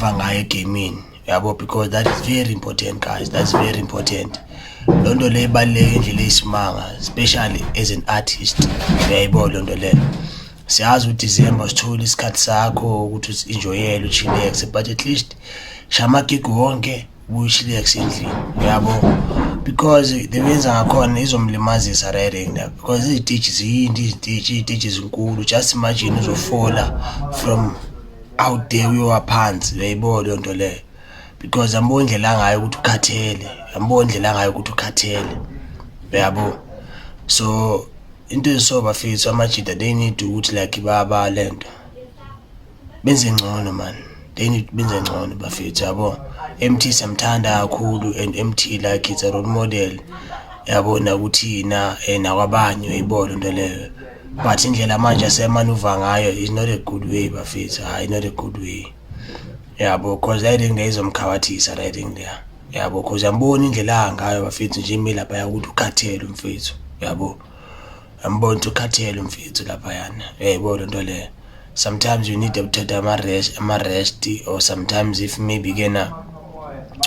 improve ngayo egaming yabo, because that is very important guys, that's very important. Lonto le ibaluleke indlela eyisimanga, especially as an artist. Uyayibona lonto le, siyazi uDecember sithola isikhathi sakho ukuthi usi-enjoyele uchillax, but at least shama gig wonke uchillax endlini yabo, because the wenza ngakhona izomlimazisa right now, because iziteji ziyindi, iziteji zinkulu. Just imagine uzofola from out there uyowaphansi, uyayibona lonto le, because yambona indlela ngayo ukuthi ukhathele, yambona indlela ngayo ukuthi ukhathele yabo. So into eso bafethu amajida, they need to ukuthi like baba lento benze ngcono man, they need benze ngcono bafethu yabo. MT samthanda kakhulu, and MT like it's a role model yabona ukuthi na nakwabanye uyayibona into leyo, but indlela manje asemanuva ngayo is not a good way bafethu, hayi not a good way yabo, because I think there izomkhawathisa right thing there yabo, because yambona indlela ngayo bafethu nje imi lapha yakuthi ukhathele umfethu yabo, yambona ukuthi ukhathele umfethu lapha yana, uyayibona into leyo. Sometimes you need to take ama rest, or sometimes if maybe kena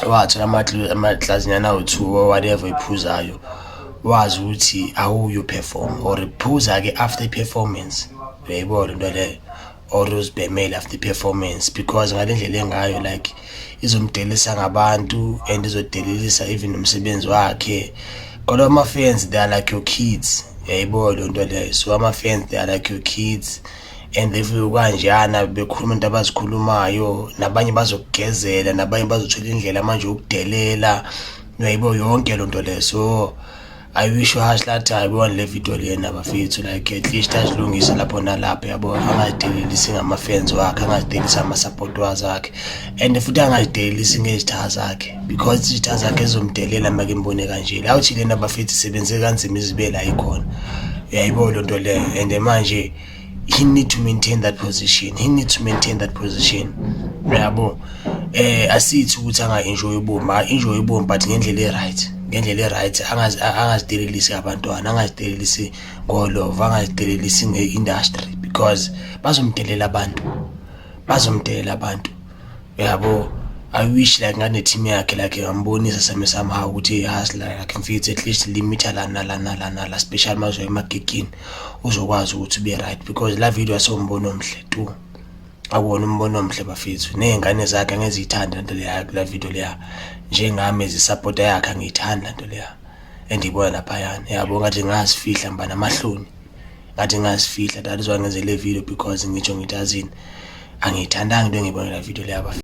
wathi amaklazinyana awu2 or whatever iphuzayo, wazi ukuthi awuyo perform or iphuza ke after performance, uyayibona into leyo, or uzibhemele after performance, because ngalendlela engayo like izomdelisa ngabantu and izodelelisa even nomsebenzi wakhe. Kodwa ama fans they are like your kids, uyayibona into leyo. So ama fans they are like your kids, and if ukanjana bekhuluma into abazikhulumayo, nabanye bazokugezela, nabanye bazothola indlela manje ukudelela, uyayibona yonke lonto leyo. So I wish uhasla time one le video lena bafethu, like at least asilungise lapho nalapho yabo, angazidelelisi ngama fans wakhe, angazidelelisi ama supporters wakhe, and futhi angazidelelisi ngezitha zakhe, because izitha zakhe zomdelela make imbone kanje. Awuthi lena bafethu sebenze kanzima izibela ikhona, uyayibona lonto leyo. And manje he need to maintain that position, he needs to maintain that position yabo. Asithi ukuthi anga-enjoy ubomi, enjoy ubomi but ngendlela e-right, ngendlela e-right, angazidelelisi abantwana, angazidelelisi ngolove, angazidelelisi nge-industry, because bazomdelela abantu, bazomdelela abantu yabo. I wish like ngane team yakhe like ngambonisa somehow ukuthi hustler like mfethu at least limit la special mazo emagigini uzokwazi ukuthi ube right, because la video asombono omhle tu, awona umbono omhle bafethu. Nezingane zakhe angezithanda into leya la video leya, njengami ezisupporter yakhe angiyithanda into leya, andibona lapha yana yabo, ngathi ngasifihla mba namahloni, ngathi ngasifihla. That is why ngenze le video, because ngitsho ngithazini angiyithandanga into engibona la video leya.